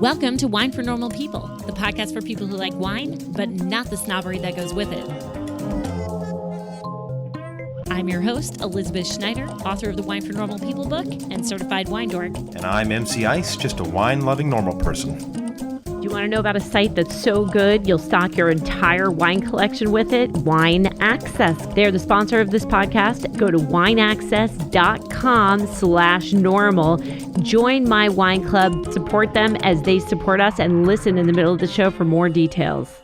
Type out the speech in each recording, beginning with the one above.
Welcome to Wine for Normal People, the podcast for people who like wine, but not the snobbery that goes with it. I'm your host, Elizabeth Schneider, author of the Wine for Normal People book and certified wine dork. And I'm MC Ice, just a wine-loving normal person. Do you want to know about a site that's so good you'll stock your entire wine collection with it? Wine Access. They're the sponsor of this podcast. Go to wineaccess.com/normal. Join my wine club, support them as they support us, and listen in the middle of the show for more details.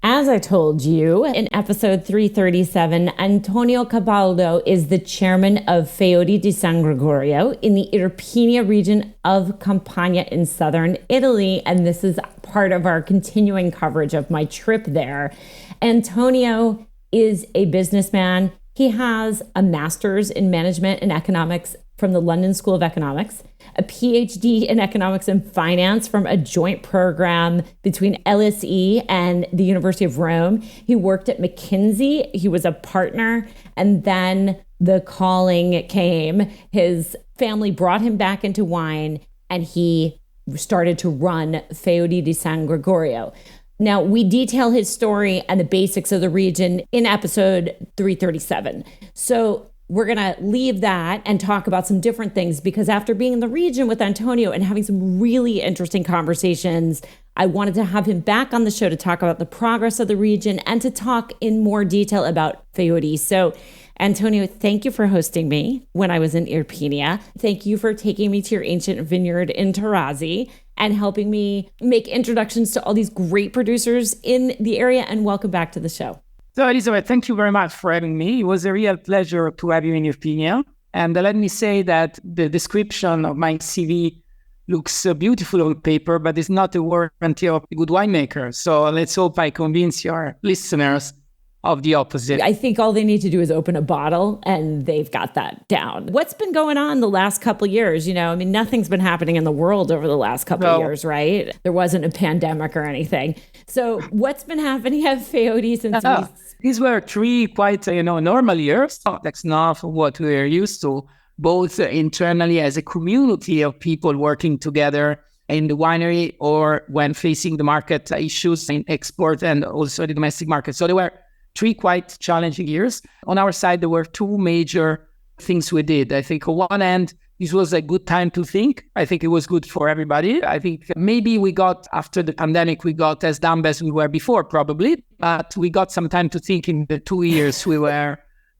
As I told you in episode 337, Antonio Capaldo is the chairman of Feudi di San Gregorio in the Irpinia region of Campania in southern Italy. And this is part of our continuing coverage of my trip there. Antonio is a businessman. He has a master's in management and economics from the London School of Economics, a PhD in economics and finance from a joint program between LSE and the University of Rome. He worked at McKinsey. He was a partner, and then the calling came. His family brought him back into wine, and he started to run Feudi di San Gregorio. Now, we detail his story and the basics of the region in episode 337. So we're going to leave that and talk about some different things, because after being in the region with Antonio and having some really interesting conversations, I wanted to have him back on the show to talk about the progress of the region and to talk in more detail about Feudi. So, Antonio, thank you for hosting me when I was in Irpinia. Thank you for taking me to your ancient vineyard in Terrace and helping me make introductions to all these great producers in the area. And welcome back to the show. So, Elizabeth, thank you very much for having me. It was a real pleasure to have you in Irpinia. And let me say that the description of my CV looks beautiful on paper, but it's not a warranty of a good winemaker. So let's hope I convince your listeners of the opposite. I think all they need to do is open a bottle and they've got that down. What's been going on the last couple of years? You know, I mean, nothing's been happening in the world over the last couple of years, right? There wasn't a pandemic or anything. So what's been happening at Feudi since These were three quite, normal years. That's not what we're used to, both internally as a community of people working together in the winery or when facing the market issues in export and also the domestic market. So there were three quite challenging years. On our side, there were two major things we did. I think on one end, this was a good time to think. I think it was good for everybody. I think maybe after the pandemic, we got as dumb as we were before, probably. But we got some time to think in the 2 years we were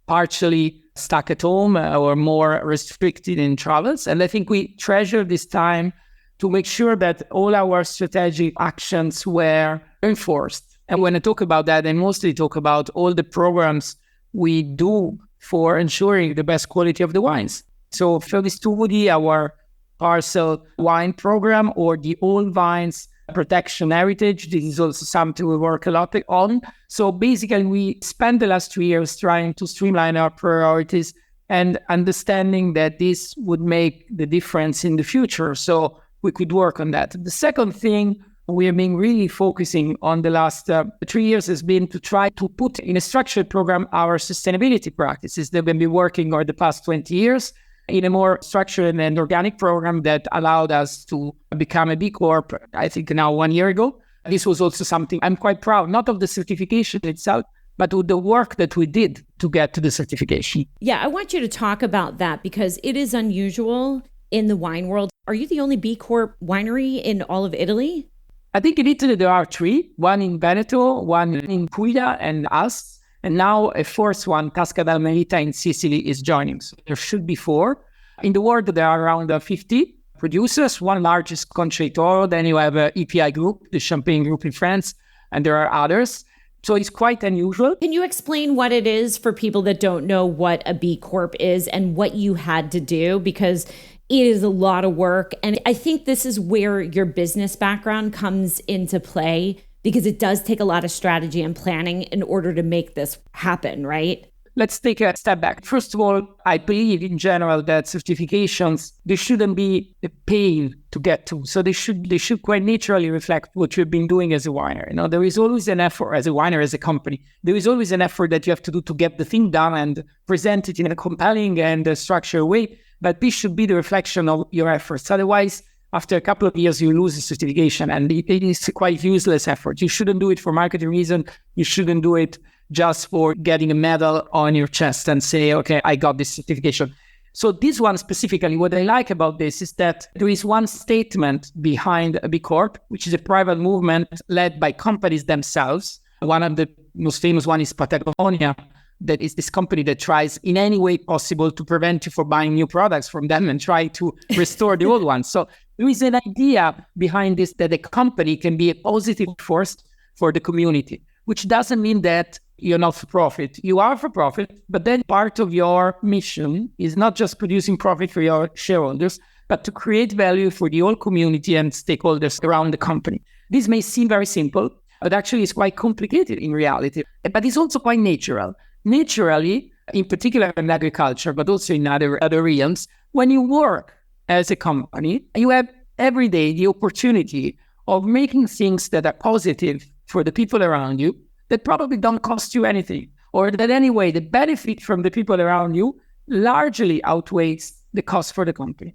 partially stuck at home or more restricted in travels. And I think we treasured this time to make sure that all our strategic actions were enforced. And when I talk about that, I mostly talk about all the programs we do for ensuring the best quality of the wines. So Feudi Studi, our parcel wine program, or the old vines protection heritage, this is also something we work a lot on. So basically, we spent the last 3 years trying to streamline our priorities and understanding that this would make the difference in the future. So we could work on that. The second thing we have been really focusing on the last 3 years has been to try to put in a structured program our sustainability practices that we've been working over the past 20 years in a more structured and organic program that allowed us to become a BCorp, I think now 1 year ago. This was also something I'm quite proud, not of the certification itself, but with the work that we did to get to the certification. Yeah, I want you to talk about that because it is unusual in the wine world. Are you the only BCorp winery in all of Italy? I think in Italy there are three, one in Veneto, one in Puglia and us. And now a fourth one, Casca d'Almerita in Sicily, is joining. So there should be four. In the world, there are around 50 producers. One largest Conche Toro. Then you have EPI Group, the Champagne Group in France, and there are others. So it's quite unusual. Can you explain what it is for people that don't know what a B Corp is and what you had to do? Because it is a lot of work. And I think this is where your business background comes into play, because it does take a lot of strategy and planning in order to make this happen, right? Let's take a step back. First of all, I believe in general that certifications, they shouldn't be a pain to get to. So they should quite naturally reflect what you've been doing as a winer. You know, there is always an effort as a winer, as a company. There is always an effort that you have to do to get the thing done and present it in a compelling and structured way. But this should be the reflection of your efforts. Otherwise, after a couple of years, you lose the certification, and it is quite useless effort. You shouldn't do it for marketing reason. You shouldn't do it just for getting a medal on your chest and say, okay, I got this certification. So this one specifically, what I like about this is that there is one statement behind a BCorp, which is a private movement led by companies themselves. One of the most famous one is Patagonia. That is this company that tries in any way possible to prevent you from buying new products from them and try to restore the old ones. So there is an idea behind this that a company can be a positive force for the community, which doesn't mean that you're not for profit. You are for profit, but then part of your mission is not just producing profit for your shareholders, but to create value for the whole community and stakeholders around the company. This may seem very simple, but actually it's quite complicated in reality. But it's also quite natural. Naturally, in particular in agriculture, but also in other realms, when you work as a company, you have every day the opportunity of making things that are positive for the people around you, that probably don't cost you anything, or that anyway, the benefit from the people around you largely outweighs the cost for the company.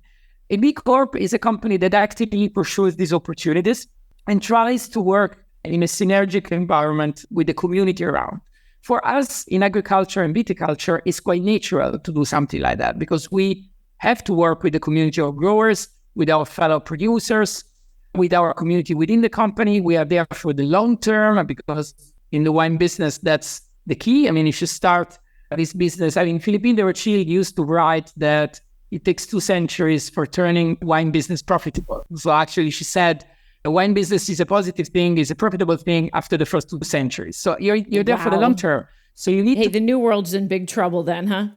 A BCorp is a company that actively pursues these opportunities and tries to work in a synergic environment with the community around. For us in agriculture and viticulture, it's quite natural to do something like that because we have to work with the community of growers, with our fellow producers, with our community within the company. We are there for the long term because in the wine business, that's the key. I mean, if you start this business, Philippine de Rothschild used to write that it takes 2 centuries for turning wine business profitable. So actually, she said, the wine business is a positive thing, is a profitable thing after the first 2 centuries. So you're there for the long term. So you need the new world's in big trouble then, huh?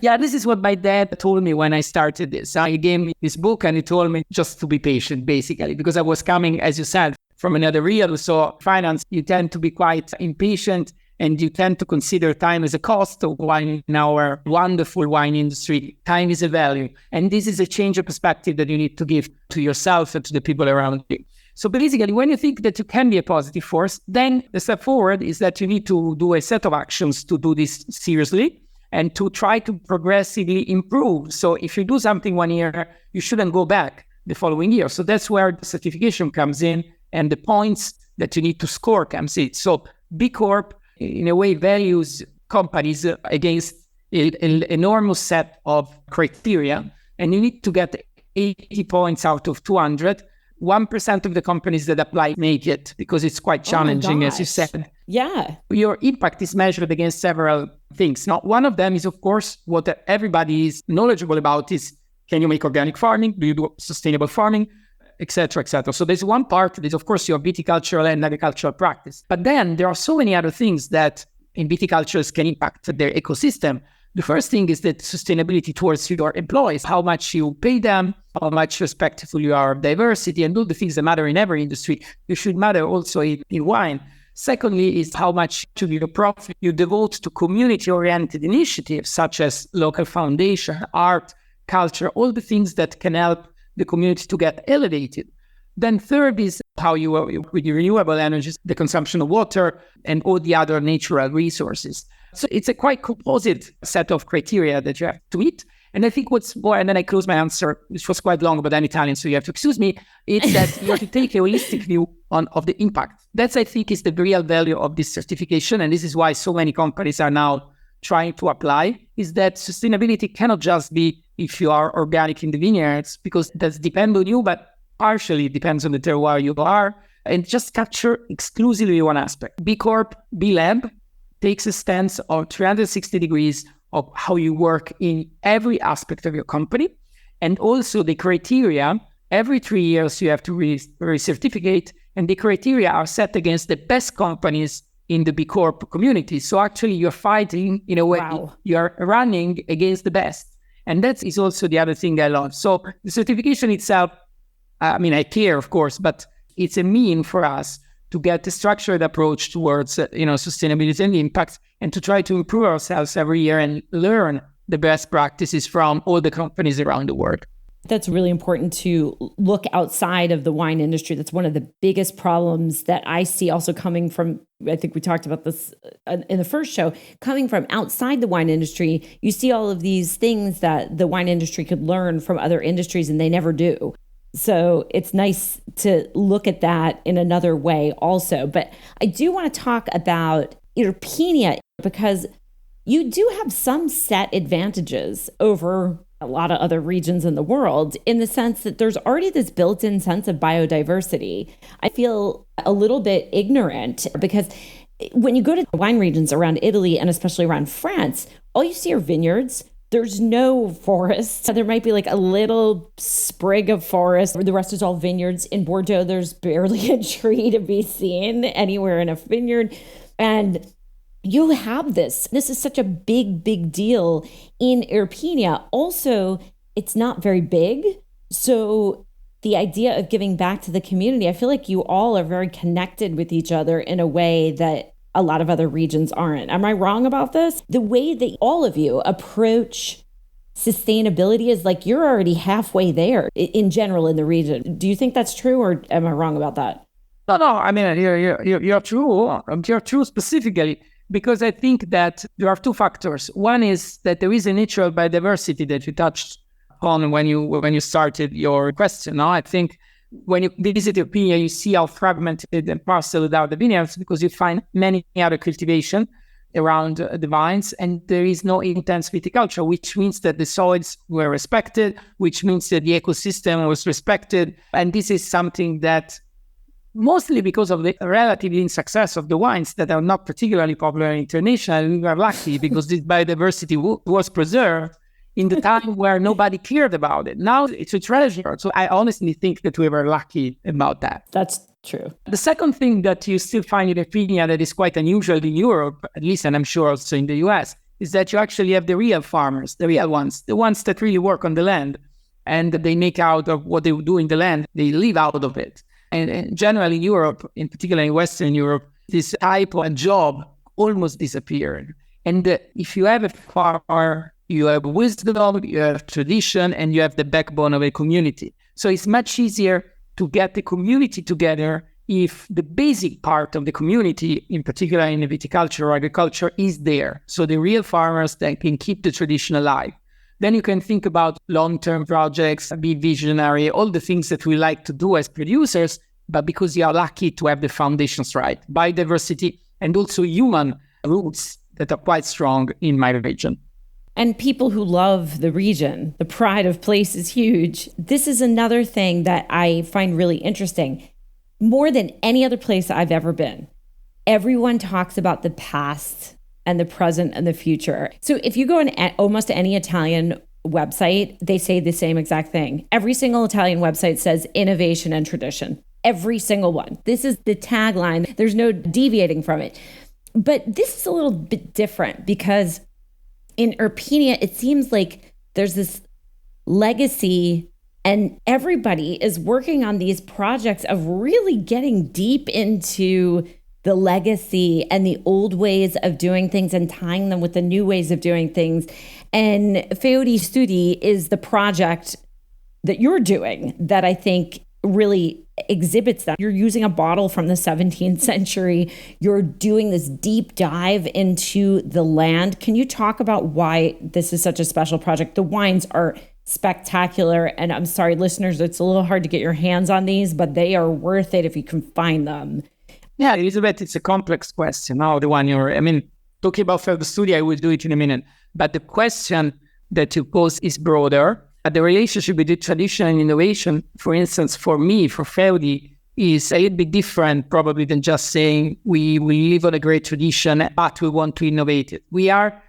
Yeah, this is what my dad told me when I started this. He gave me this book and he told me just to be patient, basically, because I was coming, as you said, from another realm. So finance, you tend to be quite impatient and you tend to consider time as a cost of wine in our wonderful wine industry. Time is a value. And this is a change of perspective that you need to give to yourself and to the people around you. So basically, when you think that you can be a positive force, then the step forward is that you need to do a set of actions to do this seriously and to try to progressively improve. So if you do something 1 year, you shouldn't go back the following year. So that's where the certification comes in and the points that you need to score comes in. So BCorp, in a way, values companies against an enormous set of criteria, and you need to get 80 points out of 200. 1% of the companies that apply make it because it's quite challenging, as you said. Yeah. Your impact is measured against several things. Now, one of them is, of course, what everybody is knowledgeable about is, can you make organic farming? Do you do sustainable farming? Et cetera, et cetera. So there's one part that is, of course, your viticultural and agricultural practice. But then there are so many other things that in viticultures can impact their ecosystem. The first thing is that sustainability towards your employees, how much you pay them, how much respectful you are of diversity, and all the things that matter in every industry, you should matter also in wine. Secondly is how much to your profit you devote to community-oriented initiatives such as local foundation, art, culture, all the things that can help the community to get elevated. Then third is how you work with your renewable energies, the consumption of water, and all the other natural resources. So it's a quite composite set of criteria that you have to meet. And I think what's more, and then I close my answer, which was quite long, but I'm Italian, so you have to excuse me, it's that you have to take a holistic view of the impact. That's, I think, is the real value of this certification. And this is why so many companies are now trying to apply, is that sustainability cannot just be if you are organic in the vineyards, because that depends on you, but partially depends on the terroir you are, and just capture exclusively one aspect. BCorp, B-Lab, takes a stance of 360 degrees of how you work in every aspect of your company. And also the criteria, every 3 years you have to recertificate, and the criteria are set against the best companies in the BCorp community. So actually you're fighting, in a way, you're running against the best. And that is also the other thing I love. So the certification itself, I care, of course, but it's a mean for us to get a structured approach towards, sustainability and impact, and to try to improve ourselves every year and learn the best practices from all the companies around the world. That's really important to look outside of the wine industry. That's one of the biggest problems that I see also coming from, I think we talked about this in the first show, coming from outside the wine industry. You see all of these things that the wine industry could learn from other industries and they never do. So it's nice to look at that in another way also. But I do want to talk about Irpinia because you do have some set advantages over a lot of other regions in the world in the sense that there's already this built-in sense of biodiversity. I feel a little bit ignorant because when you go to the wine regions around Italy and especially around France, all you see are vineyards. There's no forest. There might be like a little sprig of forest. The rest is all vineyards. In Bordeaux, there's barely a tree to be seen anywhere in a vineyard. And you have this. This is such a big, big deal in Irpinia. Also, it's not very big. So the idea of giving back to the community, I feel like you all are very connected with each other in a way that a lot of other regions aren't. Am I wrong about this? The way that all of you approach sustainability is like you're already halfway there in general in the region. Do you think that's true or am I wrong about that? No, I mean, you're true. You're true specifically because I think that there are two factors. One is that there is a natural biodiversity that you touched on when you started your question. No? I think when you visit Irpinia, you see how fragmented and parceled out the vineyards because you find many other cultivation around the vines and there is no intense viticulture, which means that the soils were respected, which means that the ecosystem was respected. And this is something that mostly because of the relative success of the wines that are not particularly popular internationally, we are lucky because this biodiversity was preserved in the time where nobody cared about it. Now it's a treasure. So I honestly think that we were lucky about that. That's true. The second thing that you still find in Irpinia that is quite unusual in Europe, at least, and I'm sure also in the US, is that you actually have the real farmers, the real ones, the ones that really work on the land and they make out of what they do in the land, they live out of it. And generally in Europe, in particular in Western Europe, this type of job almost disappeared. And if you have a farmer, you have wisdom, you have tradition, and you have the backbone of a community. So it's much easier to get the community together if the basic part of the community, in particular in viticulture or agriculture, is there. So the real farmers that can keep the tradition alive. Then you can think about long-term projects, be visionary, all the things that we like to do as producers, but because you are lucky to have the foundations right, biodiversity and also human roots that are quite strong in my region. And people who love the region, the pride of place is huge. This is another thing that I find really interesting. More than any other place I've ever been, everyone talks about the past and the present and the future. So if you go on almost any Italian website, they say the same exact thing. Every single Italian website says innovation and tradition. Every single one. This is the tagline. There's no deviating from it. But this is a little bit different because in Irpinia, it seems like there's this legacy and everybody is working on these projects of really getting deep into the legacy and the old ways of doing things and tying them with the new ways of doing things. And Feudi di Studi is the project that you're doing that I think really exhibits that. You're using a bottle from the 17th century. You're doing this deep dive into the land. Can you talk about why this is such a special project? The wines are spectacular. And I'm sorry, listeners, it's a little hard to get your hands on these, but they are worth it if you can find them. Yeah, Elizabeth, it's a complex question. Now, talking about Feudi di Studi, I will do it in a minute. But the question that you pose is broader. The relationship between tradition and innovation, for instance, for me, for Feudi, is a little bit different probably than just saying we live on a great tradition, but we want to innovate it. We are,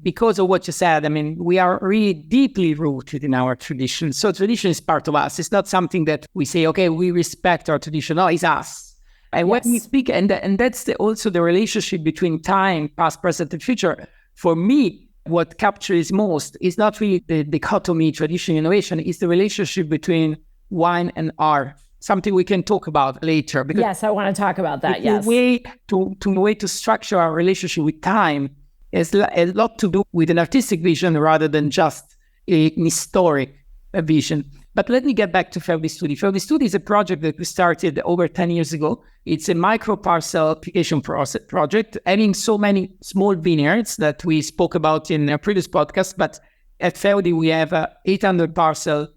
because of what you said, we are really deeply rooted in our tradition. So tradition is part of us. It's not something that we say, okay, we respect our tradition. No, it's us. And when we speak, and that's also the relationship between time, past, present, and future. For me, what captures most is not really the dichotomy, tradition, innovation, it's the relationship between wine and art, something we can talk about later. Because yes, I want to talk about that, yes. The way to structure our relationship with time has a lot to do with an artistic vision rather than just an historic vision. But let me get back to Feudi di Studi. Feudi di Studi is a project that we started over 10 years ago. It's a micro-parcel application project, having so many small vineyards that we spoke about in a previous podcast. But at Feudi, we have 800 parcel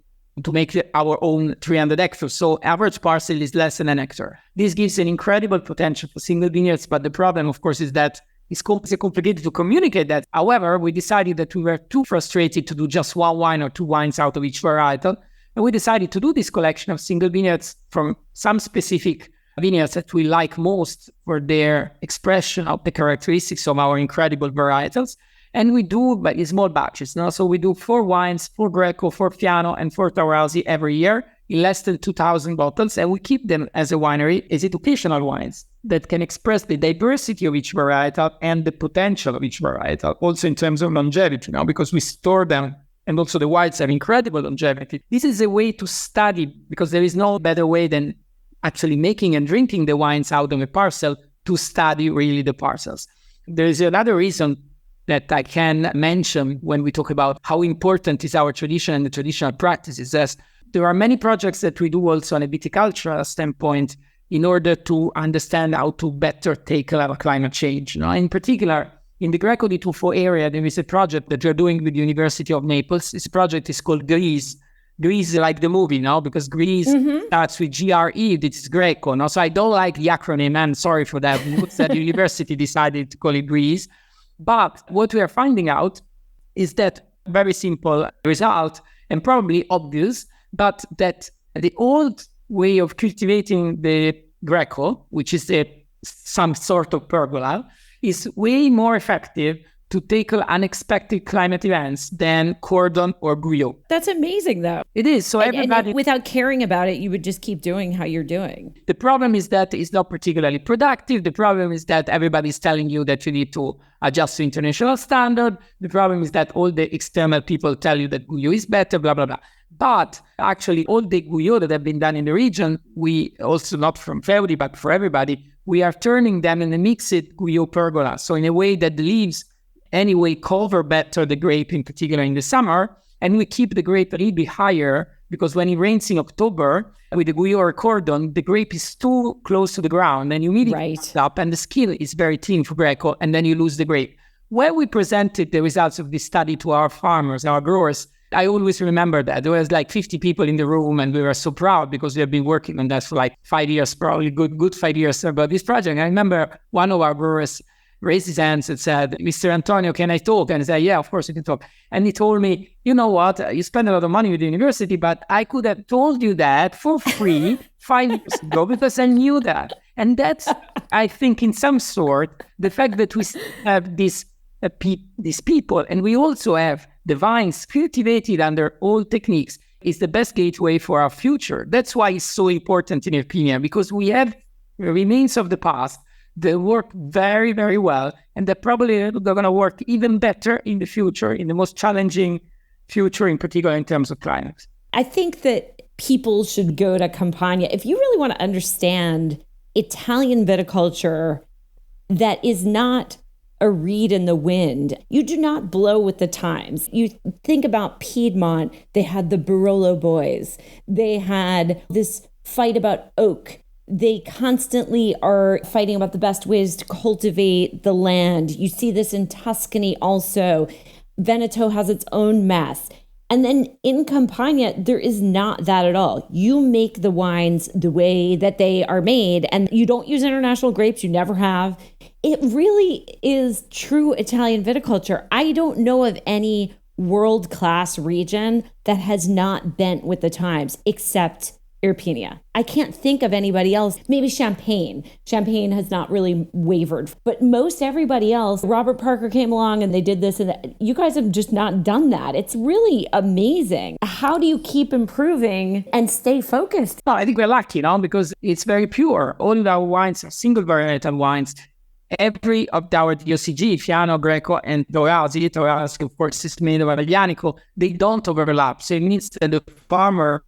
to make our own 300 hectares. So average parcel is less than an hectare. This gives an incredible potential for single vineyards, but the problem, of course, is that it's complicated to communicate that. However, we decided that we were too frustrated to do just one wine or two wines out of each varietal. And we decided to do this collection of single vineyards from some specific vineyards that we like most for their expression of the characteristics of our incredible varietals. And we do by small batches. No? So we do 4 wines, 4 Greco, 4 Fiano, and 4 Terrace every year in less than 2,000 bottles. And we keep them as a winery as educational wines that can express the diversity of each varietal and the potential of each varietal, also in terms of longevity, because we store them. And also the wines have incredible longevity. This is a way to study, because there is no better way than actually making and drinking the wines out of a parcel to study really the parcels. There is another reason that I can mention when we talk about how important is our tradition and the traditional practices. As there are many projects that we do also on a viticultural standpoint in order to understand how to better tackle climate change. In particular, in the Greco di Tufo area, there is a project that we're doing with the University of Naples. This project is called Greece. Greece is like the movie, because Greece starts with GRE, this is Greco. So I don't like the acronym, and sorry for that. The university decided to call it Greece. But what we are finding out is that very simple result, and probably obvious, but that the old way of cultivating the Greco, which is some sort of pergola, is way more effective to tackle unexpected climate events than cordon or Guyot. That's amazing, though. It is. So everybody, without caring about it, you would just keep doing how you're doing. The problem is that it's not particularly productive. The problem is that everybody's telling you that you need to adjust to international standard. The problem is that all the external people tell you that Guyot is better, blah, blah, blah. But actually, all the Guyot that have been done in the region, we also, not from Feudi, but for everybody, we are turning them in a mixed Guyot pergola. So in a way that the leaves anyway cover better the grape, in particular in the summer, and we keep the grape a little bit higher, because when it rains in October with the Guyot or cordon, the grape is too close to the ground and you immediately up, and the skin is very thin for Greco, and then you lose the grape. When we presented the results of this study to our farmers, our growers, I always remember that there was like 50 people in the room, and we were so proud because we have been working on that for like 5 years, probably good 5 years about this project. I remember one of our growers raised his hands and said, "Mr. Antonio, can I talk?" And I said, "Yeah, of course you can talk." And he told me, "You know what? You spend a lot of money with the university, but I could have told you that for free 5 years ago because I knew that." And that's, I think, in some sort, the fact that we have these people, and we also have the vines cultivated under old techniques, is the best gateway for our future. That's why it's so important in Irpinia, because we have remains of the past. They work very, very well, and they're probably going to work even better in the future, in the most challenging future, in particular in terms of climate. I think that people should go to Campania. If you really want to understand Italian viticulture that is not a reed in the wind, you do not blow with the times. You think about Piedmont, they had the Barolo boys. They had this fight about oak. They constantly are fighting about the best ways to cultivate the land. You see this in Tuscany also. Veneto has its own mess. And then in Campania, there is not that at all. You make the wines the way that they are made, and you don't use international grapes. You never have. It really is true Italian viticulture. I don't know of any world-class region that has not bent with the times, except Irpinia. I can't think of anybody else. Maybe Champagne. Champagne has not really wavered. But most everybody else, Robert Parker came along and they did this and that. You guys have just not done that. It's really amazing. How do you keep improving and stay focused? No, I think we're lucky, because it's very pure. All of our wines are single varietal wines. Every of our DOCG, Fiano, Greco, and Terrace, of course, is made of Arabianico. They don't overlap. So it means that the farmer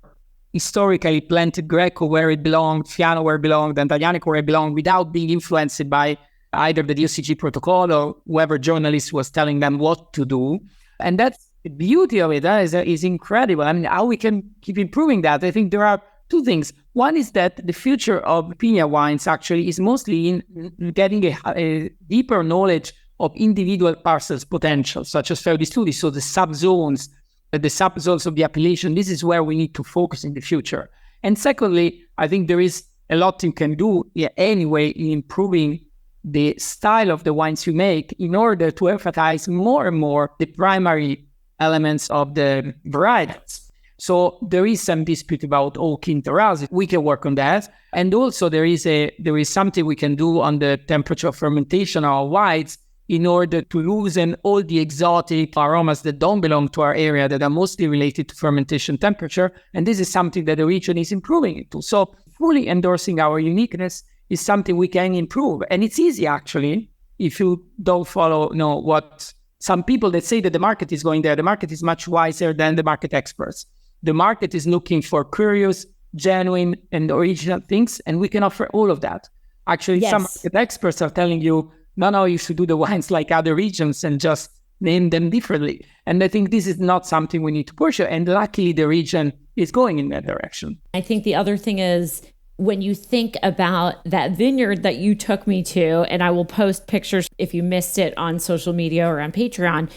historically planted Greco where it belonged, Fiano where it belonged, and Arabianico where it belonged, without being influenced by either the DOCG protocol or whoever journalist was telling them what to do. And that's the beauty of it is incredible. I mean, how we can keep improving that. I think there are two things. One is that the future of Irpinia wines actually is mostly in getting a deeper knowledge of individual parcels potential, such as Feudi studies, so the subzones the subzones of the appellation. This is where we need to focus in the future. And secondly, I think there is a lot you can do anyway in improving the style of the wines you make in order to emphasize more and more the primary elements of the varieties. So there is some dispute about oak in Terrace. We can work on that. And also there is something we can do on the temperature of fermentation of our whites in order to loosen all the exotic aromas that don't belong to our area that are mostly related to fermentation temperature. And this is something that the region is improving into. So fully endorsing our uniqueness is something we can improve. And it's easy, actually, if you don't follow what some people that say that the market is going there. The market is much wiser than the market experts. The market is looking for curious, genuine, and original things, and we can offer all of that. Actually, Some market experts are telling you, no, you should do the wines like other regions and just name them differently. And I think this is not something we need to push. And luckily, the region is going in that direction. I think the other thing is, when you think about that vineyard that you took me to, and I will post pictures if you missed it on social media or on Patreon,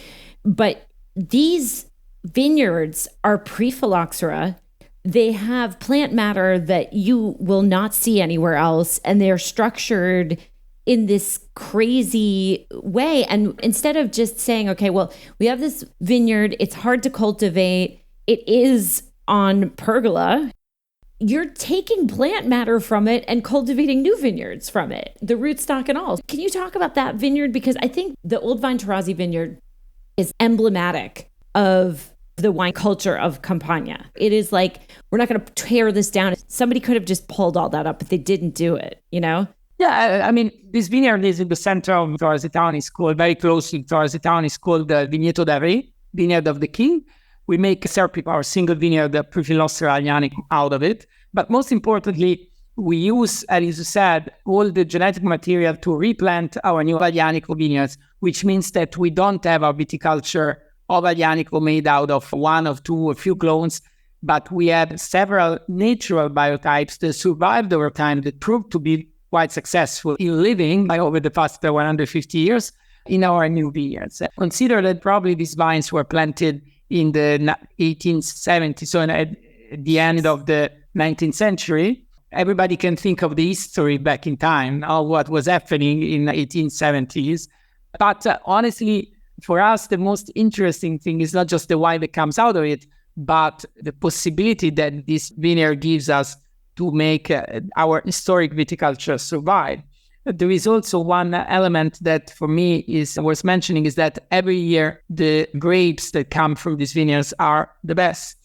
but these vineyards are pre-phylloxera. They have plant matter that you will not see anywhere else, and they're structured in this crazy way. And instead of just saying, okay, well, we have this vineyard, it's hard to cultivate, it is on pergola, you're taking plant matter from it and cultivating new vineyards from it, the rootstock and all. Can you talk about that vineyard? Because I think the Old Vine Terrace vineyard is emblematic of the wine culture of Campania. It is like, we're not going to tear this down. Somebody could have just pulled all that up, but they didn't do it, Yeah, I mean, this vineyard is in the center of Terrace town. It's called, very close to Terrace town, it's called the Vigneto d'Are, Vineyard of the King. We make Serpip, our single vineyard, the Pre-Phylloxera Aglianic, out of it. But most importantly, we use, as you said, all the genetic material to replant our new Aglianico vineyards, which means that we don't have our viticulture of Aglianico made out of one or two or few clones, but we have several natural biotypes that survived over time that proved to be quite successful in living over the past 150 years in our new vineyards. Consider that probably these vines were planted in the 1870s, so at the end of the 19th century. Everybody can think of the history back in time, of what was happening in the 1870s. But honestly, for us, the most interesting thing is not just the wine that comes out of it, but the possibility that this vineyard gives us to make our historic viticulture survive. There is also one element that for me is worth mentioning, is that every year the grapes that come from these vineyards are the best.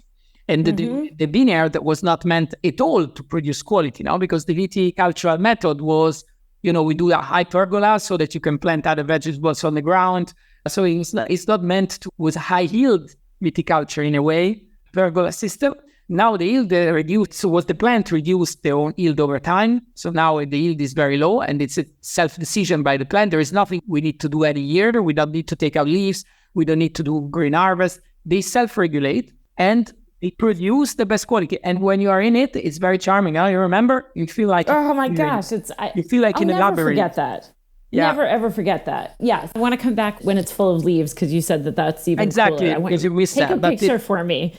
And the vineyard that was not meant at all to produce quality, because the viticultural method was, we do a high pergola so that you can plant other vegetables on the ground. So it's not meant to was high yield viticulture in a way, pergola system. Now the yield reduced, so was the plant reduced their own yield over time. So now the yield is very low, and it's a self-decision by the plant. There is nothing we need to do every year. We don't need to take out leaves. We don't need to do green harvest. They self-regulate, and they produce the best quality. And when you are in it, it's very charming. You remember? You feel like... Oh my gosh. You feel like in a library. I'll never forget that. Yeah. Never, ever forget that. Yeah. I want to come back when it's full of leaves, because you said that that's even exactly, cooler. because you missed Take that. a picture for me.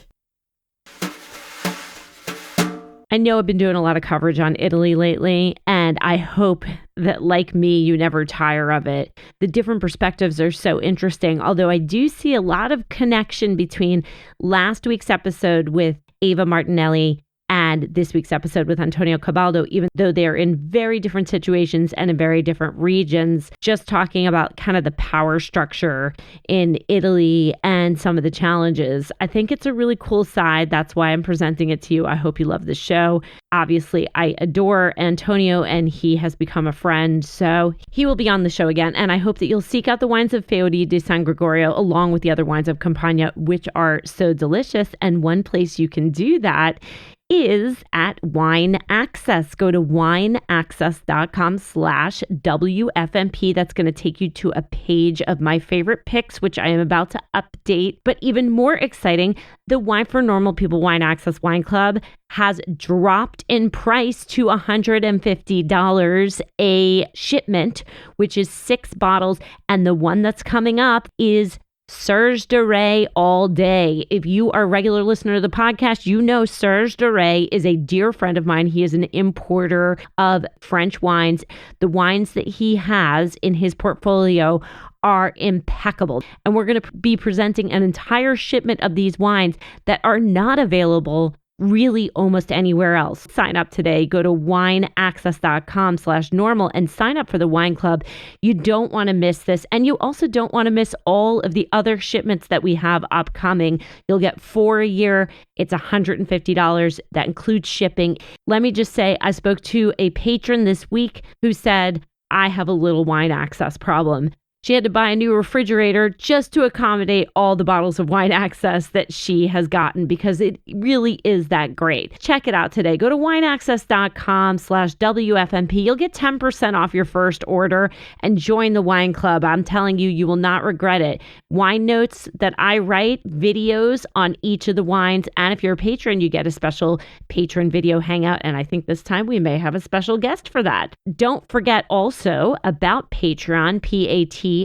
I know I've been doing a lot of coverage on Italy lately, and I hope that, like me, you never tire of it. The different perspectives are so interesting, although I do see a lot of connection between last week's episode with Ava Martinelli and this week's episode with Antonio Capaldo, even though they're in very different situations and in very different regions, just talking about kind of the power structure in Italy and some of the challenges. I think it's a really cool side. That's why I'm presenting it to you. I hope you love the show. Obviously, I adore Antonio, and he has become a friend, so he will be on the show again. And I hope that you'll seek out the wines of Feudi di San Gregorio along with the other wines of Campania, which are so delicious. And one place you can do that is at Wine Access. Go to wineaccess.com/WFMP. That's going to take you to a page of my favorite picks, which I am about to update. But even more exciting, the Wine for Normal People Wine Access Wine Club has dropped in price to $150 a shipment, which is 6 bottles. And the one that's coming up is Serge Duray all day. If you are a regular listener to the podcast, you know Serge Duray is a dear friend of mine. He is an importer of French wines. The wines that he has in his portfolio are impeccable. And we're going to be presenting an entire shipment of these wines that are not available really almost anywhere else. Sign up today. Go to wineaccess.com/normal and sign up for the wine club. You don't want to miss this. And you also don't want to miss all of the other shipments that we have upcoming. You'll get 4 a year. It's $150. That includes shipping. Let me just say, I spoke to a patron this week who said, I have a little wine access problem. She had to buy a new refrigerator just to accommodate all the bottles of wine access that she has gotten because it really is that great. Check it out today. Go to wineaccess.com/WFMP. You'll get 10% off your first order and join the wine club. I'm telling you, you will not regret it. Wine notes that I write, videos on each of the wines. And if you're a patron, you get a special patron video hangout. And I think this time we may have a special guest for that. Don't forget also about Patreon, patreon.com/wine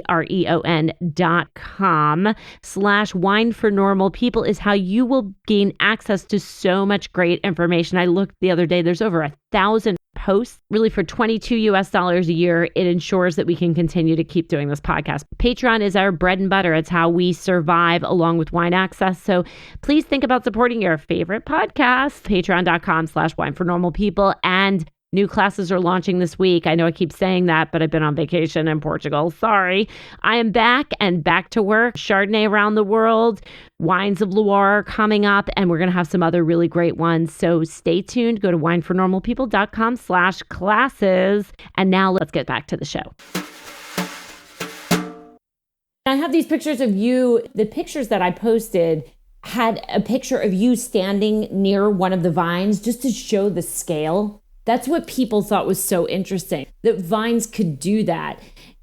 for normal people is how you will gain access to so much great information. I looked the other day, there's over 1,000 posts, really for $22 a year. It ensures that we can continue to keep doing this podcast. Patreon is our bread and butter. It's how we survive along with Wine Access. So please think about supporting your favorite podcast, patreon.com/wine for normal people. And new classes are launching this week. I know I keep saying that, but I've been on vacation in Portugal. Sorry. I am back and back to work. Chardonnay around the world, wines of Loire coming up, and we're going to have some other really great ones. So stay tuned. Go to winefornormalpeople.com/classes. And now let's get back to the show. I have these pictures of you. The pictures that I posted had a picture of you standing near one of the vines just to show the scale. That's what people thought was so interesting, that vines could do that.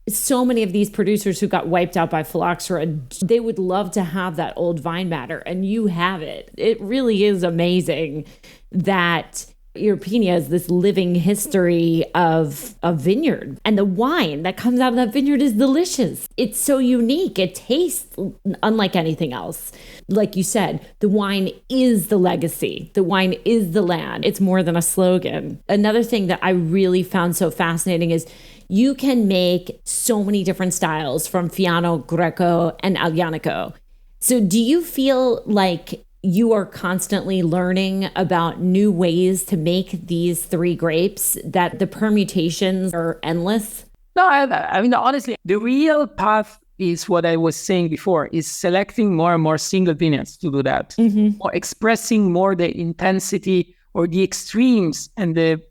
So many of these producers who got wiped out by phylloxera, they would love to have that old vine matter, and you have it. It really is amazing that Irpinia is this living history of a vineyard. And the wine that comes out of that vineyard is delicious. It's so unique. It tastes unlike anything else. Like you said, the wine is the legacy. The wine is the land. It's more than a slogan. Another thing that I really found so fascinating is you can make so many different styles from Fiano, Greco, and Aglianico. So do you feel like you are constantly learning about new ways to make these three grapes, that the permutations are endless? No, I mean, honestly, the real path is what I was saying before, is selecting more and more single vineyards to do that, or expressing more the intensity or the extremes and the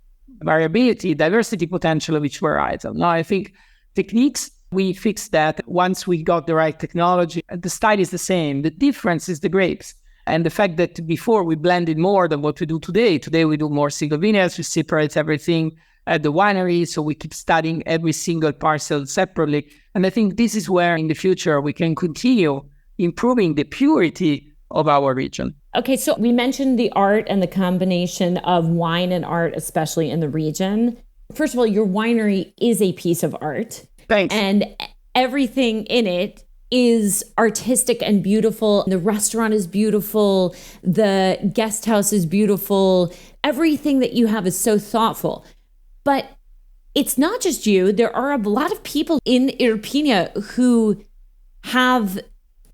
variability, diversity potential of each varietal. Now, I think techniques, we fixed that once we got the right technology. The style is the same. The difference is the grapes. And the fact that before we blended more than what we do today. Today we do more single vineyards, we separate everything at the winery, so we keep studying every single parcel separately. And I think this is where in the future we can continue improving the purity of our region. Okay, so we mentioned the art and the combination of wine and art, especially in the region. First of all, your winery is a piece of art. Thanks. And everything in it is artistic and beautiful. The restaurant is beautiful. The guest house is beautiful. Everything that you have is so thoughtful. But it's not just you. There are a lot of people in Irpinia who have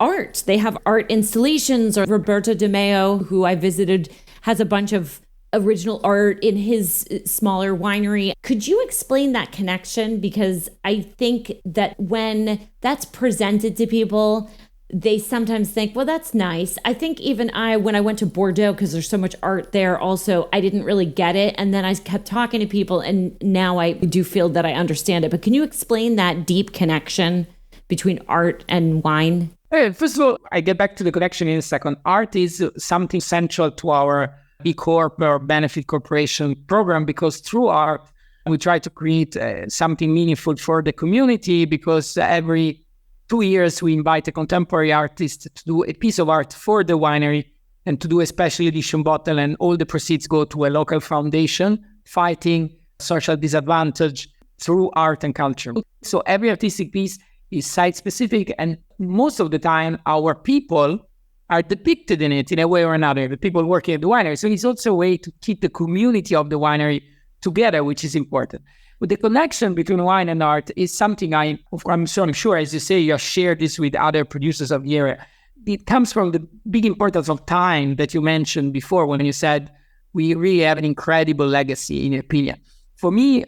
art. They have art installations. Or Roberto Di Meo, who I visited, has a bunch of original art in his smaller winery. Could you explain that connection? Because I think that when that's presented to people, they sometimes think, well, that's nice. I think even when I went to Bordeaux, because there's so much art there also, I didn't really get it. And then I kept talking to people, and now I do feel that I understand it. But can you explain that deep connection between art and wine? First of all, I get back to the connection in a second. Art is something central to our BCorp or Benefit Corporation program, because through art, we try to create something meaningful for the community, because every 2 years we invite a contemporary artist to do a piece of art for the winery and to do a special edition bottle, and all the proceeds go to a local foundation fighting social disadvantage through art and culture. So every artistic piece is site-specific, and most of the time, our people are depicted in it in a way or another, the people working at the winery. So it's also a way to keep the community of the winery together, which is important. But the connection between wine and art is something I'm sure, as you say, you have shared this with other producers of the area. It comes from the big importance of time that you mentioned before when you said we really have an incredible legacy in Irpinia. For me,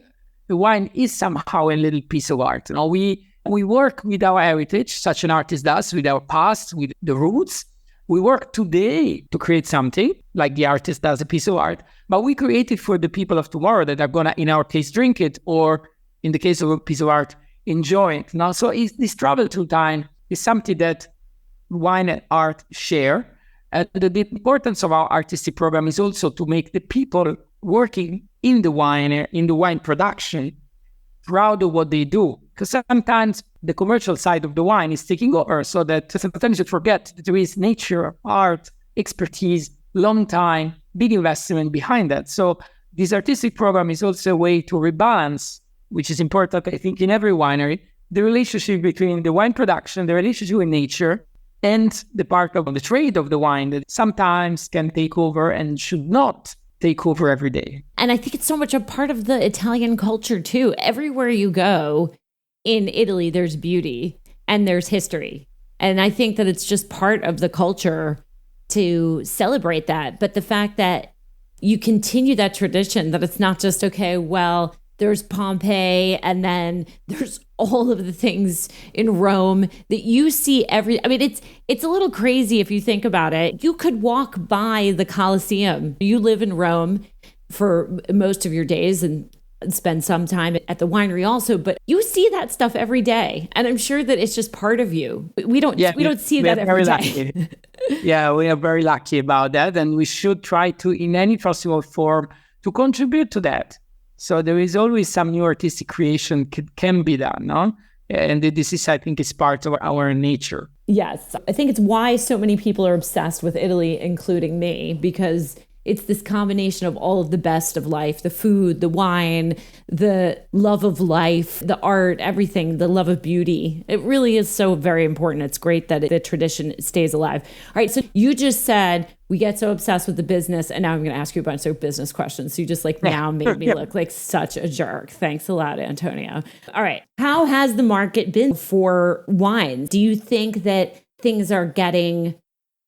the wine is somehow a little piece of art. We work with our heritage, such an artist does, with our past, with the roots. We work today to create something, like the artist does a piece of art, but we create it for the people of tomorrow that are going to, in our case, drink it, or in the case of a piece of art, enjoy it. So this travel through time is something that wine and art share. And the importance of our artistic program is also to make the people working in the wine production proud of what they do. Because sometimes the commercial side of the wine is taking over, so that sometimes you forget that there is nature, art, expertise, long time, big investment behind that. So this artistic program is also a way to rebalance, which is important, I think, in every winery, the relationship between the wine production, the relationship with nature, and the part of the trade of the wine that sometimes can take over and should not take over every day. And I think it's so much a part of the Italian culture too. Everywhere you go in Italy, there's beauty and there's history. And I think that it's just part of the culture to celebrate that. But the fact that you continue that tradition, that it's not just, okay, well, there's Pompeii and then there's all of the things in Rome that you see it's a little crazy if you think about it. You could walk by the Colosseum. You live in Rome for most of your days and spend some time at the winery also, but you see that stuff every day. And I'm sure that it's just part of you. We don't see that every day. Yeah, we are very lucky about that. And we should try to, in any possible form, to contribute to that. So there is always some new artistic creation can be done, no? And this is, I think, is part of our nature. Yes. I think it's why so many people are obsessed with Italy, including me, because it's this combination of all of the best of life, the food, the wine, the love of life, the art, everything, the love of beauty. It really is so very important. It's great that the tradition stays alive. All right. So you just said we get so obsessed with the business, and now I'm going to ask you a bunch of business questions. So you just now made me look like such a jerk. Thanks a lot, Antonio. All right. How has the market been for wine? Do you think that things are getting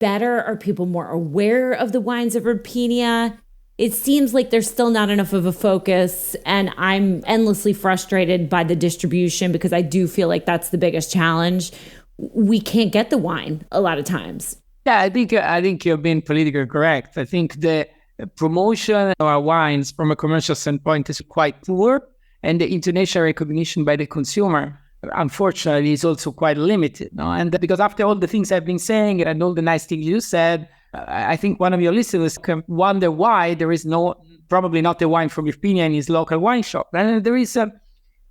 better? Are people more aware of the wines of Irpinia? It seems like there's still not enough of a focus, and I'm endlessly frustrated by the distribution because I do feel like that's the biggest challenge. We can't get the wine a lot of times. Yeah, I think you've been politically correct. I think the promotion of our wines from a commercial standpoint is quite poor, and the international recognition by the consumer, unfortunately, is also quite limited. No? And because after all the things I've been saying and all the nice things you said, I think one of your listeners can wonder why there is probably not a wine from Irpinia in his local wine shop. And there is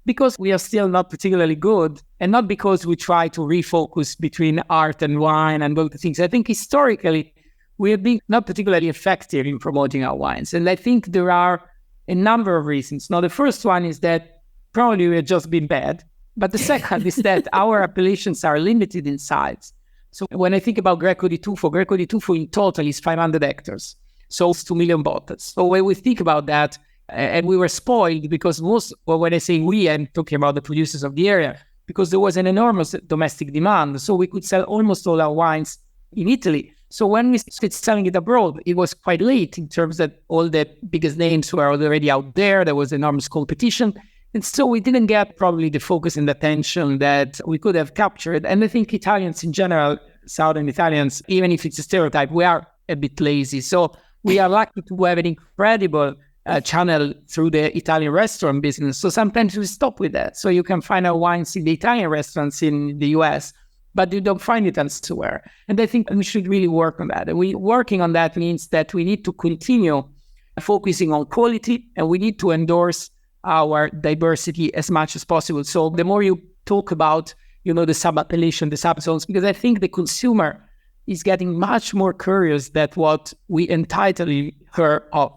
because we are still not particularly good, and not because we try to refocus between art and wine and all the things. I think historically, we have been not particularly effective in promoting our wines. And I think there are a number of reasons. Now, the first one is that probably we have just been bad. But the second is that our appellations are limited in size. So when I think about Greco di Tufo in total is 500 hectares. So it's 2 million bottles. So when we think about that, and we were spoiled because when I say we, I'm talking about the producers of the area, because there was an enormous domestic demand. So we could sell almost all our wines in Italy. So when we started selling it abroad, it was quite late in terms that all the biggest names were already out there. There was enormous competition. And so we didn't get probably the focus and attention that we could have captured. And I think Italians in general, Southern Italians, even if it's a stereotype, we are a bit lazy. So we are lucky to have an incredible channel through the Italian restaurant business. So sometimes we stop with that. So you can find our wines in the Italian restaurants in the US, but you don't find it elsewhere. And I think we should really work on that. And working on that means that we need to continue focusing on quality, and we need to endorse our diversity as much as possible. So the more you talk about, the sub-appellation, the sub-zones, because I think the consumer is getting much more curious than what we entitle her of.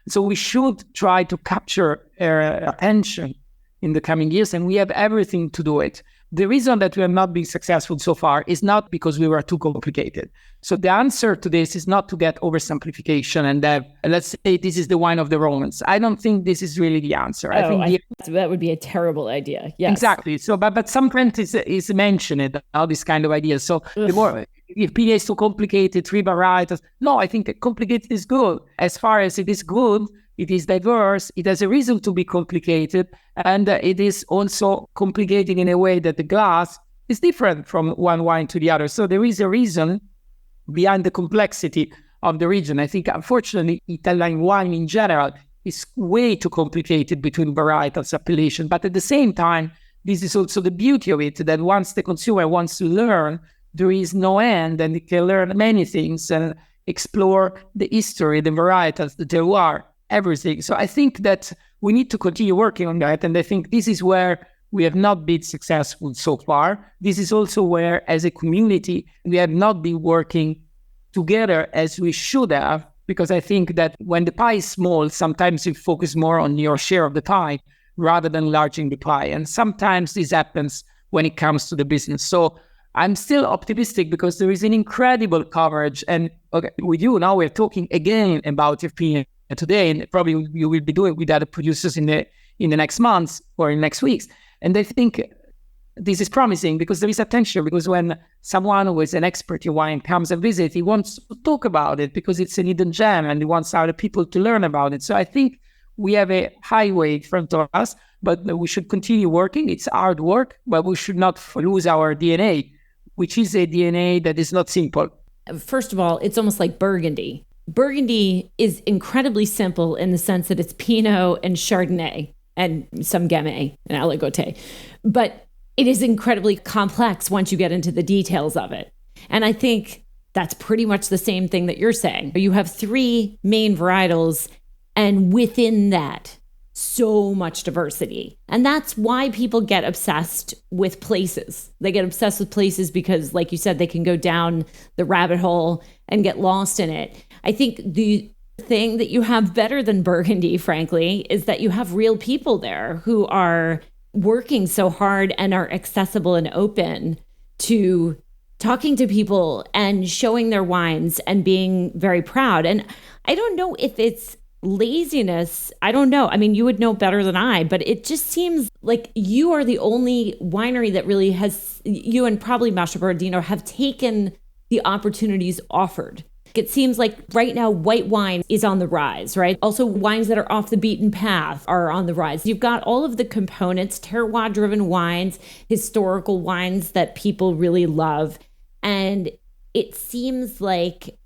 So we should try to capture her attention in the coming years, and we have everything to do it. The reason that we have not been successful so far is not because we were too complicated. So the answer to this is not to get oversimplification and let's say this is the wine of the Romans. I don't think this is really the answer. I think that would be a terrible idea. Yes. Exactly. So, but sometimes is mentioned, all these kind of ideas. So the more, if Irpinia is too complicated, 3 varietals. No, I think that complicated is good. As far as it is good, it is diverse, it has a reason to be complicated, and it is also complicated in a way that the glass is different from one wine to the other. So there is a reason behind the complexity of the region. I think, unfortunately, Italian wine in general is way too complicated between varietals, appellation. But at the same time, this is also the beauty of it, that once the consumer wants to learn, there is no end, and they can learn many things and explore the history, the varietals, the terroir, everything. So I think that we need to continue working on that. And I think this is where we have not been successful so far. This is also where, as a community, we have not been working together as we should have, because I think that when the pie is small, sometimes you focus more on your share of the pie rather than enlarging the pie. And sometimes this happens when it comes to the business. So I'm still optimistic because there is an incredible coverage. And with you now, we're talking again about Irpinia today, and probably you will be doing with other producers in the next months or in next weeks. And I think this is promising because there is attention, because when someone who is an expert in wine comes and visits, he wants to talk about it because it's an hidden gem and he wants other people to learn about it. So I think we have a highway in front of us, but we should continue working. It's hard work, but we should not lose our DNA, which is a DNA that is not simple. First of all, it's almost like Burgundy. Burgundy is incredibly simple in the sense that it's Pinot and Chardonnay and some Gamay and Aligoté. But it is incredibly complex once you get into the details of it. And I think that's pretty much the same thing that you're saying. You have 3 main varietals, and within that, so much diversity. And that's why people get obsessed with places. They get obsessed with places because, like you said, they can go down the rabbit hole and get lost in it. I think the thing that you have better than Burgundy, frankly, is that you have real people there who are working so hard and are accessible and open to talking to people and showing their wines and being very proud. And I don't know if it's laziness. I don't know. I mean, you would know better than I, but it just seems like you are the only winery that really has, you and probably Master Bernardino, have taken the opportunities offered. It seems like right now, white wine is on the rise, right? Also, wines that are off the beaten path are on the rise. You've got all of the components, terroir-driven wines, historical wines that people really love. And it seems like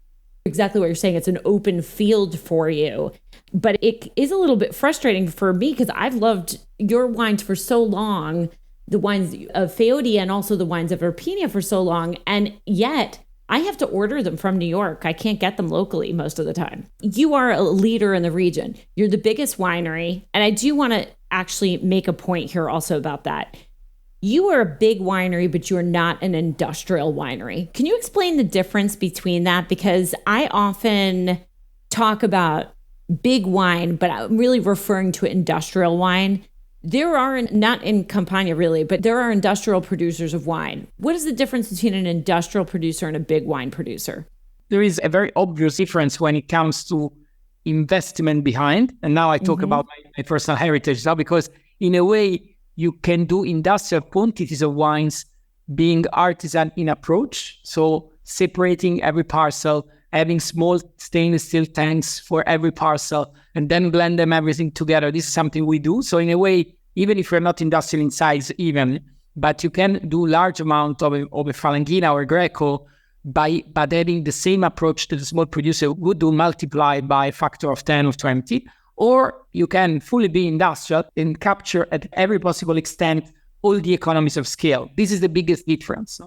exactly what you're saying. It's an open field for you. But it is a little bit frustrating for me because I've loved your wines for so long, the wines of Feudi and also the wines of Irpinia for so long. And yet I have to order them from New York. I can't get them locally most of the time. You are a leader in the region. You're the biggest winery. And I do want to actually make a point here also about that. You are a big winery, but you're not an industrial winery. Can you explain the difference between that? Because I often talk about big wine, but I'm really referring to industrial wine. There are, not in Campania really, but there are industrial producers of wine. What is the difference between an industrial producer and a big wine producer? There is a very obvious difference when it comes to investment behind. And now I talk about my personal heritage now, because in a way, you can do industrial quantities of wines being artisan in approach. So separating every parcel, having small stainless steel tanks for every parcel, and then blend them everything together. This is something we do. So in a way, even if you're not industrial in size even, but you can do large amount of a Falanghina or Greco by having the same approach that the small producer would do, multiplied by a factor of 10 or 20. Or you can fully be industrial and capture at every possible extent all the economies of scale. This is the biggest difference.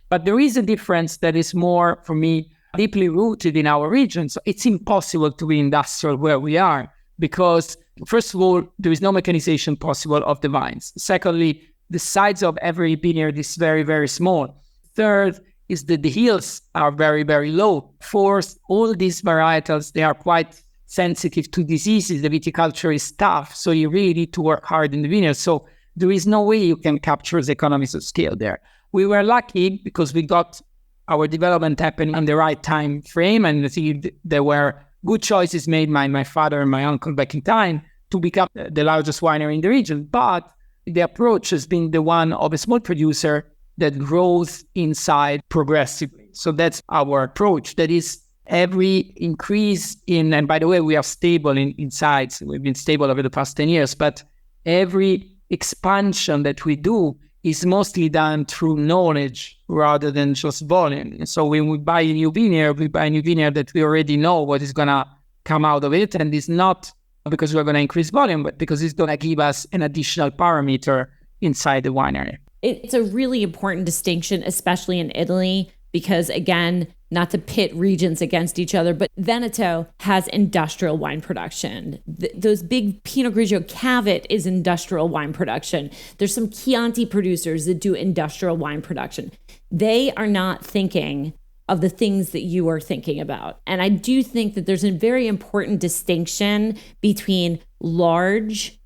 But there is a difference that is more, for me, deeply rooted in our region. So it's impossible to be industrial where we are because, first of all, there is no mechanization possible of the vines. Secondly, the size of every vineyard is very, very small. Third is that the yields are very, very low. Fourth, all these varietals, they are quite sensitive to diseases. The viticulture is tough, so you really need to work hard in the vineyard. So there is no way you can capture the economies of scale there. We were lucky because we got our development happening in the right time frame, and I think there were good choices made by my father and my uncle back in time to become the largest winery in the region. But the approach has been the one of a small producer that grows inside progressively. So that's our approach. That is, every increase in, and by the way, we are stable in size. We've been stable over the past 10 years, but every expansion that we do is mostly done through knowledge rather than just volume. So when we buy a new vineyard, we buy a new vineyard that we already know what is going to come out of it. And it's not because we're going to increase volume, but because it's going to give us an additional parameter inside the winery. It's a really important distinction, especially in Italy, because again, not to pit regions against each other, but Veneto has industrial wine production. Those big Pinot Grigio Cavit is industrial wine production. There's some Chianti producers that do industrial wine production. They are not thinking of the things that you are thinking about. And I do think that there's a very important distinction between large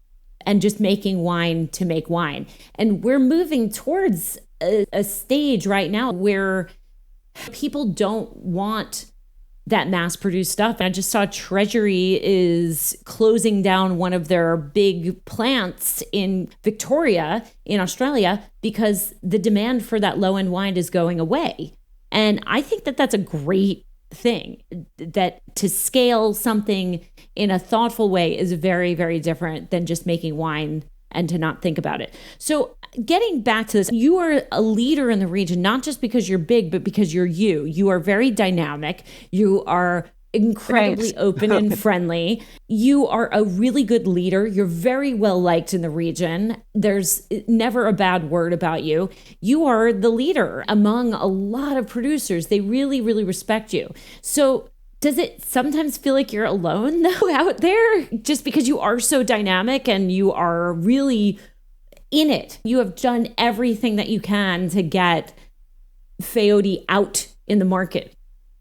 and just making wine to make wine. And we're moving towards a stage right now where people don't want that mass-produced stuff. I just saw Treasury is closing down one of their big plants in Victoria, in Australia, because the demand for that low-end wine is going away. And I think that that's a great thing, that to scale something in a thoughtful way is very, very different than just making wine and to not think about it. So getting back to this, you are a leader in the region, not just because you're big, but because you're you. You are very dynamic. You are incredibly open and friendly. You are a really good leader. You're very well liked in the region. There's never a bad word about you. You are the leader among a lot of producers. They really, really respect you. So does it sometimes feel like you're alone though out there, just because you are so dynamic and you are really in it? You have done everything that you can to get Feudi out in the market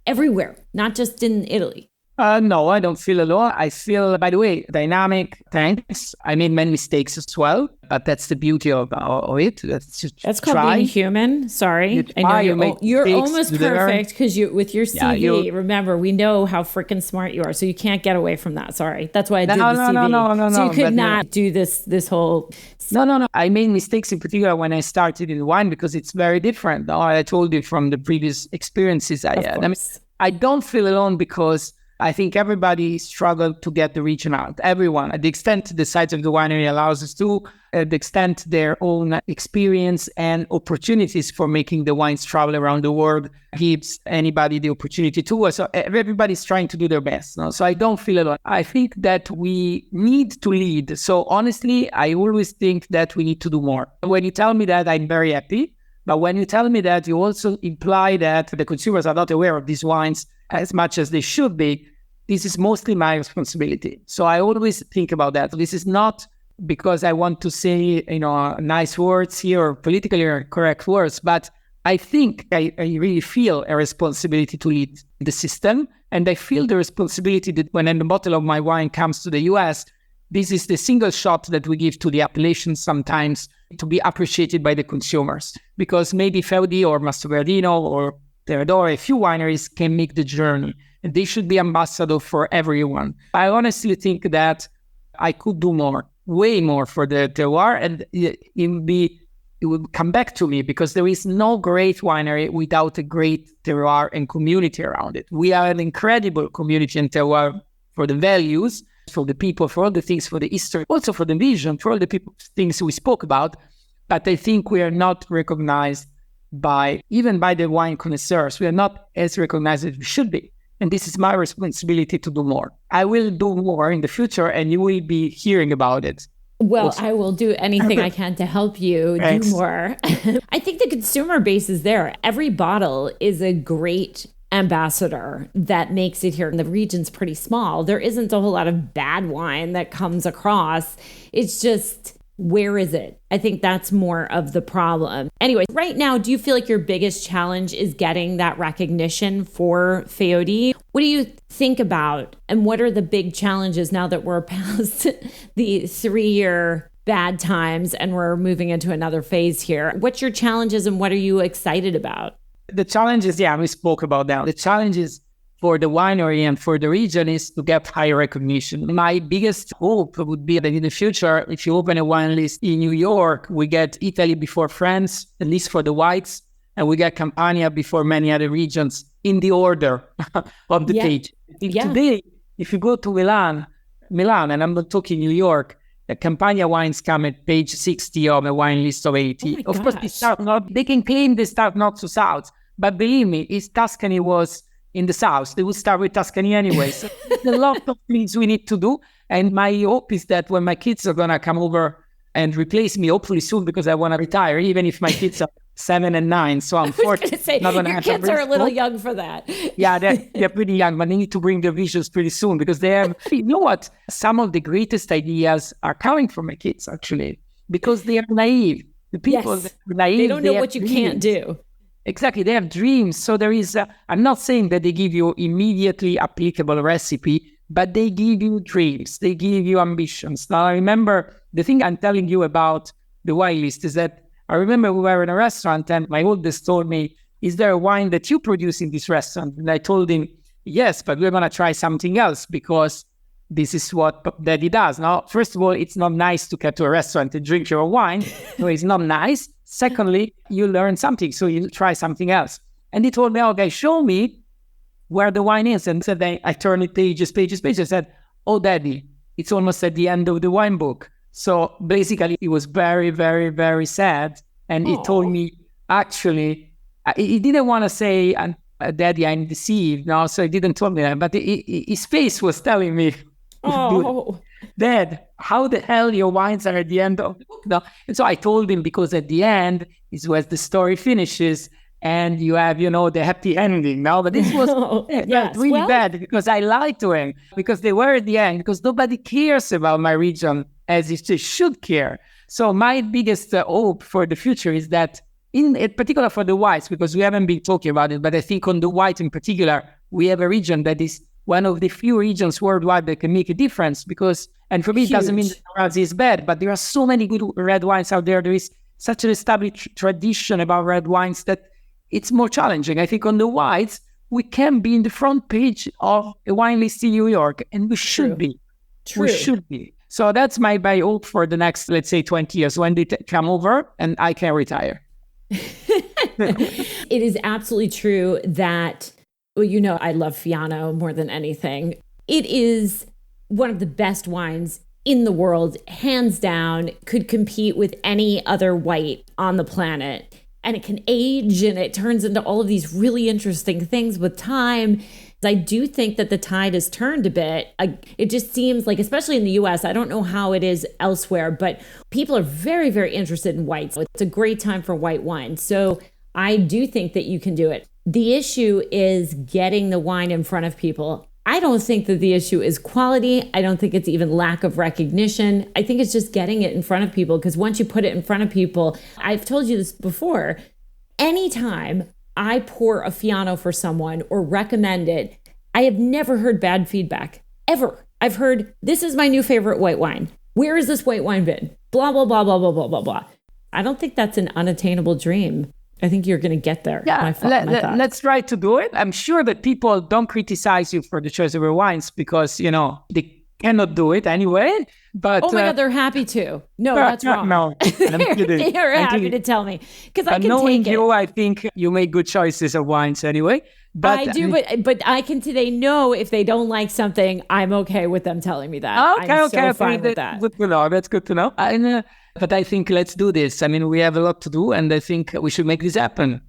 everywhere, not just in Italy. No, I don't feel alone. I feel, by the way, dynamic. Thanks. I made many mistakes as well, but that's the beauty of it. That's called being human. Sorry. I know you're almost perfect because you, with your CV, remember, we know how freaking smart you are. So you can't get away from that. Sorry. That's why I did the CV. No. So you could not do this whole... No. I made mistakes in particular when I started in wine because it's very different. I told you from the previous experiences I had. I mean, I don't feel alone because I think everybody struggled to get the region out. Everyone, at the extent the size of the winery allows us to, at the extent their own experience and opportunities for making the wines travel around the world gives anybody the opportunity to. So everybody's trying to do their best. No? So I don't feel alone. I think that we need to lead. So honestly, I always think that we need to do more. When you tell me that, I'm very happy. But when you tell me that, you also imply that the consumers are not aware of these wines as much as they should be. This is mostly my responsibility. So I always think about that. This is not because I want to say, nice words here or politically correct words, but I think I really feel a responsibility to lead the system. And I feel the responsibility that when a bottle of my wine comes to the US, this is the single shot that we give to the appellations sometimes to be appreciated by the consumers. Because maybe Feudi or Mastrogiardino or Terrace, a few wineries can make the journey. And they should be ambassador for everyone. I honestly think that I could do more, way more for the terroir, and it will come back to me because there is no great winery without a great terroir and community around it. We are an incredible community and terroir for the values, for the people, for all the things, for the history, also for the vision, for all the things we spoke about. But I think we are not recognized even by the wine connoisseurs. We are not as recognized as we should be. And this is my responsibility to do more. I will do more in the future, and you will be hearing about it. Well, I will do anything I can to help you do more. I think the consumer base is there. Every bottle is a great ambassador that makes it here. And the region's pretty small. There isn't a whole lot of bad wine that comes across. It's just, where is it? I think that's more of the problem. Anyway, right now, do you feel like your biggest challenge is getting that recognition for Feudi? What do you think about, and what are the big challenges now that we're past the 3-year bad times and we're moving into another phase here. What's your challenges and what are you excited about? The challenges, we spoke about that. The challenges for the winery and for the region is to get higher recognition. My biggest hope would be that in the future, if you open a wine list in New York, we get Italy before France, at least for the whites, and we get Campania before many other regions in the order of the page. Today, if you go to Milan, and I'm not talking New York, the Campania wines come at page 60 of a wine list of 80. Of course, they can claim they start not so south, but believe me, if Tuscany was in the south, they would start with Tuscany anyway. So there's a lot of things we need to do. And my hope is that when my kids are going to come over and replace me, hopefully soon, because I want to retire, even if my kids are 7 and 9. So I'm 40. Your kids are a little young for that. Yeah, they're pretty young, but they need to bring their visions pretty soon because they have, you know what? Some of the greatest ideas are coming from my kids, actually, because they are naive. The people that are naive, they don't know what you can't do. Exactly. They have dreams. So there is, I'm not saying that they give you immediately applicable recipe, but they give you dreams. They give you ambitions. Now, I remember the thing I'm telling you about the wine list is that I remember we were in a restaurant and my oldest told me, is there a wine that you produce in this restaurant? And I told him, yes, but we're going to try something else because this is what Daddy does. Now, first of all, it's not nice to get to a restaurant and drink your wine. No, it's not nice. Secondly, you learn something, so you try something else. And he told me, okay, show me where the wine is. And said, I turned it pages. I said, oh, Daddy, it's almost at the end of the wine book. So basically, he was very, very, very sad. And he told me, actually, he didn't want to say, Daddy, I'm deceived. No, so he didn't tell me that. But his face was telling me, Dad, how the hell your wines are at the end of the book now? And so I told him, because at the end is where the story finishes and you have, the happy ending now. But this was really bad because I lied to him because they were at the end because nobody cares about my region as if they should care. So my biggest hope for the future is that in particular for the whites, because we haven't been talking about it, but I think on the white in particular, we have a region that is one of the few regions worldwide that can make a difference because, and for me, it doesn't mean that Terrace is bad, but there are so many good red wines out there. There is such an established tradition about red wines that it's more challenging. I think on the whites, we can be in the front page of a wine list in New York, and we should be. We should be. So that's my hope for the next, let's say, 20 years when they come over and I can retire. It is absolutely true that, well, I love Fiano more than anything. It is one of the best wines in the world, hands down, could compete with any other white on the planet. And it can age and it turns into all of these really interesting things with time. I do think that the tide has turned a bit. It just seems like, especially in the US, I don't know how it is elsewhere, but people are very, very interested in whites. It's a great time for white wine. So I do think that you can do it. The issue is getting the wine in front of people. I don't think that the issue is quality. I don't think it's even lack of recognition. I think it's just getting it in front of people, because once you put it in front of people, I've told you this before, anytime I pour a Fiano for someone or recommend it, I have never heard bad feedback, ever. I've heard, this is my new favorite white wine. Where has this white wine been? Blah, blah, blah, blah, blah, blah, blah, blah. I don't think that's an unattainable dream. I think you're going to get there. Yeah, let's try to do it. I'm sure that people don't criticize you for the choice of your wines because, they cannot do it anyway. But oh my God, they're happy to. No, that's wrong. No, they are happy to tell me because I can knowing take it. You, I think you make good choices of wines anyway. But I do, but I can today know if they don't like something, I'm okay with them telling me that. Okay, I'm so fine with that. Good to know. That's good to know. But I think let's do this. I mean, we have a lot to do, and I think we should make this happen.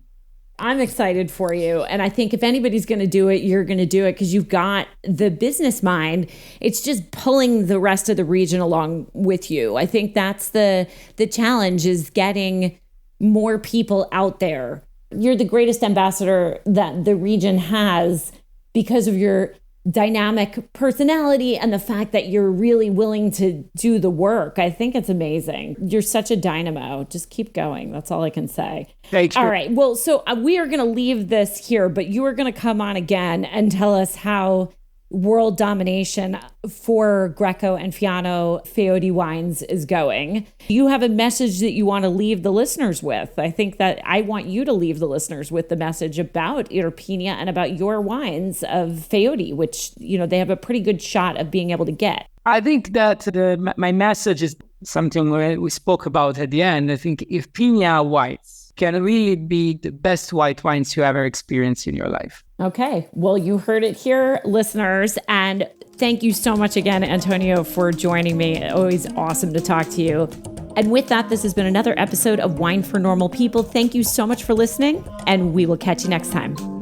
I'm excited for you. And I think if anybody's going to do it, you're going to do it because you've got the business mind. It's just pulling the rest of the region along with you. I think that's the challenge, is getting more people out there. You're the greatest ambassador that the region has because of your dynamic personality and the fact that you're really willing to do the work. I think it's amazing. You're such a dynamo. Just keep going. That's all I can say. Thanks. All right. Well, so we are going to leave this here, but you are going to come on again and tell us how world domination for Greco and Fiano Feudi wines is going. You have a message that you want to leave the listeners with. I think that I want you to leave the listeners with the message about Irpinia and about your wines of Feudi, which, they have a pretty good shot of being able to get. I think that my message is something we spoke about at the end. I think Irpinia whites can really be the best white wines you ever experienced in your life. Okay. Well, you heard it here, listeners. And thank you so much again, Antonio, for joining me. Always awesome to talk to you. And with that, this has been another episode of Wine for Normal People. Thank you so much for listening, and we will catch you next time.